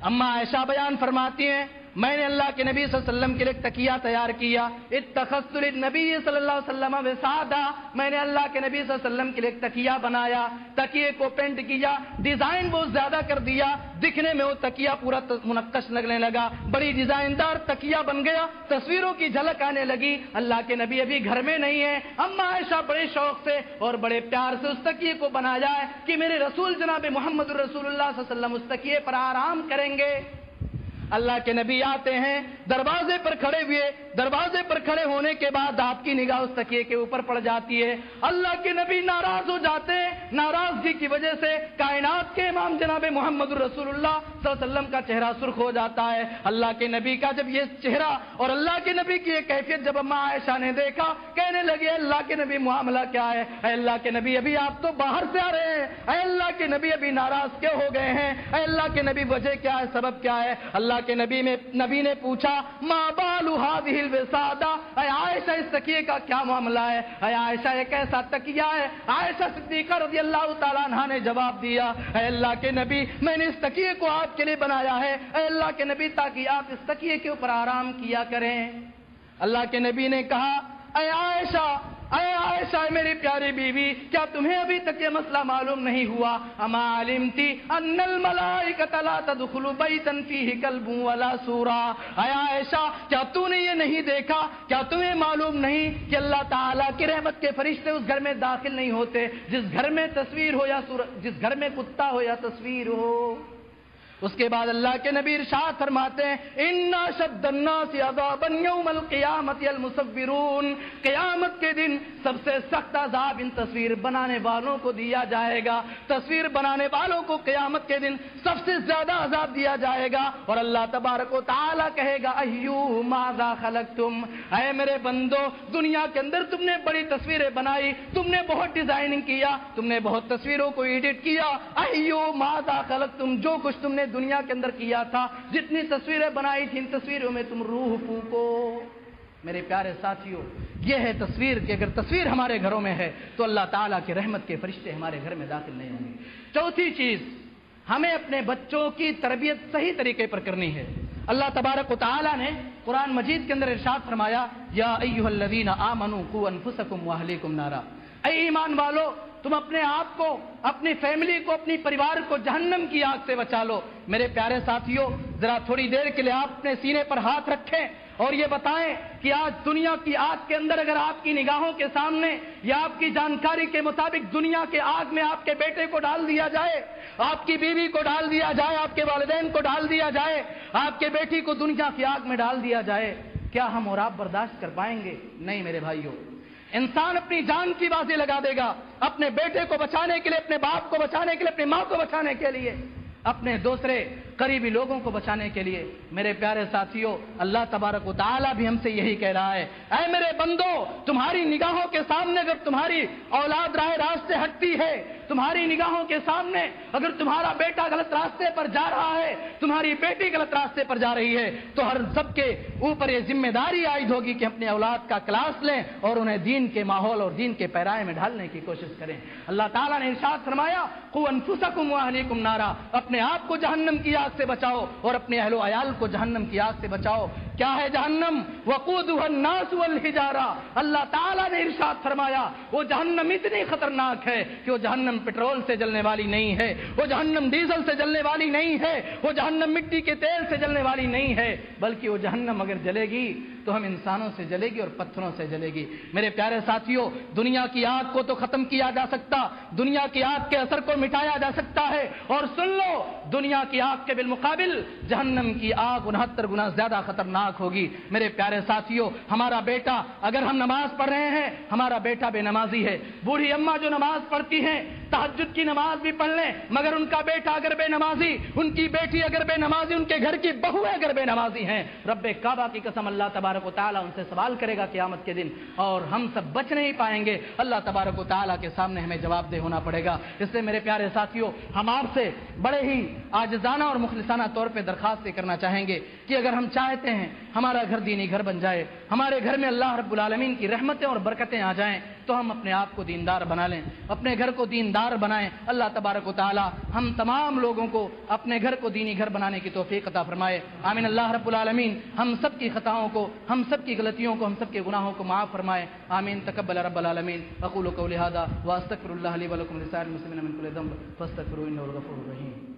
اما عائشہ بیان فرماتی ہیں میں نے اللہ کے نبی صلی اللہ علیہ وسلم کے لیے تکیہ تیار کیا، اتخذت للنبی صلی اللہ علیہ وسلم وسادا، میں نے اللہ کے نبی صلی اللہ علیہ وسلم کے لیے تکیہ بنایا، تکیے کو پینٹ کیا، ڈیزائن بہت زیادہ کر دیا، دکھنے میں وہ تکیہ پورا منقش لگنے لگا، بڑی ڈیزائن دار تکیہ بن گیا، تصویروں کی جھلک آنے لگی۔ اللہ کے نبی ابھی گھر میں نہیں ہے، اما عائشہ بڑے شوق سے اور بڑے پیار سے اس تکیے کو بنایا ہے کہ میرے رسول جناب محمد رسول اللہ صلی اللہ علیہ وسلم اس تکیے پر آرام کریں گے۔ اللہ کے نبی آتے ہیں، دروازے پر کھڑے ہوئے، دروازے پر کھڑے ہونے کے بعد آپ کی نگاہ اس تکیے کے اوپر پڑ جاتی ہے، اللہ کے نبی ناراض ہو جاتے ہیں، ناراضگی کی وجہ سے کائنات کے امام جناب محمد رسول اللہ صلی اللہ علیہ وسلم کا چہرہ سرخ ہو جاتا ہے۔ اللہ کے نبی کا جب یہ چہرہ اور اللہ کے نبی کی یہ کیفیت جب اما عائشہ نے دیکھا، کہنے لگے اللہ کے نبی معاملہ کیا ہے؟ اے اللہ کے نبی ابھی آپ تو باہر سے آ رہے ہیں، اے اللہ کے نبی ابھی ناراض کیوں ہو گئے ہیں؟ اے اللہ کے نبی وجہ کیا ہے، سبب کیا ہے؟ اللہ کے نبی نے پوچھا ما بال هذه الوسادہ، اے عائشہ اس تکیے کا کیا معاملہ ہے؟ اے عائشہ یہ کیسا تکیہ ہے؟ عائشہ صدیقہ رضی اللہ تعالیٰ عنہا نے جواب دیا، اے اللہ کے نبی میں نے اس تکیے کو آپ کے لیے بنایا ہے، اے اللہ کے نبی تاکہ آپ اس تکیے کے اوپر آرام کیا کریں۔ اللہ کے نبی نے کہا اے عائشہ، اے عائشہ میری پیاری بیوی، کیا تمہیں ابھی تک یہ مسئلہ معلوم نہیں ہوا؟ اما علمتی ان الملائکۃ لا تدخل بیتا فیہ کلب ولا سورا، اے عائشہ کیا تو نے یہ نہیں دیکھا، کیا تمہیں معلوم نہیں کہ اللہ تعالیٰ کی رحمت کے فرشتے اس گھر میں داخل نہیں ہوتے جس گھر میں تصویر ہو یا جس گھر میں کتا ہو یا تصویر ہو؟ اس کے بعد اللہ کے نبی ارشاد فرماتے ہیں ان اشد الناس عذابا یوم القیامت المصورون، قیامت کے دن سب سے سخت عذاب ان تصویر بنانے والوں کو دیا جائے گا، تصویر بنانے والوں کو قیامت کے دن سب سے زیادہ عذاب دیا جائے گا، اور اللہ تبارک و تعالی کہے گا ایو ماذا خلقتم، اے میرے بندو دنیا کے اندر تم نے بڑی تصویریں بنائی، تم نے بہت ڈیزائننگ کیا، تم نے بہت تصویروں کو ایڈٹ کیا، ایو ماذا خلقتم، جو کچھ تم نے دنیا کے اندر کیا تھا، جتنی تصویریں بنائی تھی ان تصویروں میں تم روح پھونکو۔ میرے پیارے ساتھیوں یہ ہے تصویر کہ اگر تصویر ہمارے گھروں میں ہے تو اللہ تعالیٰ کی رحمت کے فرشتے ہمارے گھر میں داخل نہیں ہوں گے۔ چوتھی چیز، ہمیں اپنے بچوں کی تربیت صحیح طریقے پر کرنی ہے۔ اللہ تبارک و تعالیٰ نے قرآن مجید کے اندر ارشاد فرمایا یا ایھا الذین آمنوا قوا انفسکم واہلیکم نارا، اے ایمان والو تم اپنے آپ کو، اپنی فیملی کو، اپنی پریوار کو جہنم کی آگ سے بچا لو۔ میرے پیارے ساتھیوں ذرا تھوڑی دیر کے لیے آپ اپنے سینے پر ہاتھ رکھیں اور یہ بتائیں کہ آج دنیا کی آگ کے اندر اگر آپ کی نگاہوں کے سامنے یا آپ کی جانکاری کے مطابق دنیا کے آگ میں آپ کے بیٹے کو ڈال دیا جائے، آپ کی بیوی کو ڈال دیا جائے، آپ کے والدین کو ڈال دیا جائے، آپ کے بیٹی کو دنیا کی آگ میں ڈال دیا جائے، کیا ہم اور آپ برداشت کر پائیں گے؟ نہیں میرے بھائیوں، انسان اپنی جان کی بازی لگا دے گا اپنے بیٹے کو بچانے کے لیے، اپنے باپ کو بچانے کے لیے، اپنی ماں کو بچانے کے لیے، اپنے دوسرے قریبی لوگوں کو بچانے کے لیے۔ میرے پیارے ساتھیوں اللہ تبارک و تعالیٰ بھی ہم سے یہی کہہ رہا ہے، اے میرے بندو تمہاری نگاہوں کے سامنے اگر تمہاری اولاد راہ راستے ہٹتی ہے، تمہاری نگاہوں کے سامنے اگر تمہارا بیٹا غلط راستے پر جا رہا ہے، تمہاری بیٹی غلط راستے پر جا رہی ہے، تو ہر سب کے اوپر یہ ذمہ داری عائد ہوگی کہ اپنے اولاد کا کلاس لیں اور انہیں دین کے ماحول اور دین کے پیرائے میں ڈھالنے کی کوشش کریں۔ اللہ تعالیٰ نے ارشاد فرمایا قوا انفسکم واہلیکم نارا، اپنے آپ کو جہنم کی آگ سے بچاؤ اور اپنے اہل و عیال کو جہنم کی آگ سے بچاؤ۔ کیا ہے جہنم؟ وقودها الناس والحجارہ، اللہ تعالیٰ نے ارشاد فرمایا وہ جہنم اتنی خطرناک ہے کہ وہ جہنم پیٹرول سے جلنے والی نہیں ہے، وہ جہنم ڈیزل سے جلنے والی نہیں ہے، وہ جہنم مٹی کے تیل سے جلنے والی نہیں ہے، بلکہ وہ جہنم اگر جلے گی تو ہم انسانوں سے جلے گی اور پتھروں سے جلے گی۔ میرے پیارے ساتھیوں دنیا کی آگ کو تو ختم کیا جا سکتا، دنیا کی آگ کے اثر کو مٹایا جا سکتا ہے، اور سن لو دنیا کی آگ کے بالمقابل جہنم کی آگ 69 گنا زیادہ خطرناک ہوگی۔ میرے پیارے ساتھیوں ہمارا بیٹا، اگر ہم نماز پڑھ رہے ہیں ہمارا بیٹا بے نمازی ہے، بوڑھی اماں جو نماز پڑھتی ہیں تہجد کی نماز بھی پڑھ لیں مگر ان کا بیٹا اگر بے نمازی، ان کی بیٹی اگر بے نمازی، ان کے گھر کی بہویں اگر بے نمازی ہیں، رب کعبہ کی قسم اللہ تبارک و تعالیٰ ان سے سوال کرے گا قیامت کے دن، اور ہم سب بچ نہیں پائیں گے، اللہ تبارک و تعالیٰ کے سامنے ہمیں جواب دہ ہونا پڑے گا۔ اس لیے میرے پیارے ساتھیوں ہم آپ سے بڑے ہی عاجزانہ اور مخلصانہ طور پہ درخواست کرنا چاہیں گے کہ اگر ہم چاہتے ہیں ہمارا گھر دینی گھر بن جائے، ہمارے گھر میں اللہ رب العالمین کی رحمتیں اور برکتیں آ جائیں تو ہم اپنے آپ کو دیندار بنا لیں، اپنے گھر کو دیندار بنائیں۔ اللہ تبارک و تعالی ہم تمام لوگوں کو اپنے گھر کو دینی گھر بنانے کی توفیق عطا فرمائے، آمین۔ اللہ رب العالمین ہم سب کی خطاؤں کو، ہم سب کی غلطیوں کو، ہم سب کے گناہوں کو معاف فرمائے، آمین۔ تقبل رب العالمین۔ اقول قولی ھذا واستغفر اللہ لی ولکم ولسائر المسلمین من کل ذنب فاستغفروہ انہ هو الغفور الرحیم۔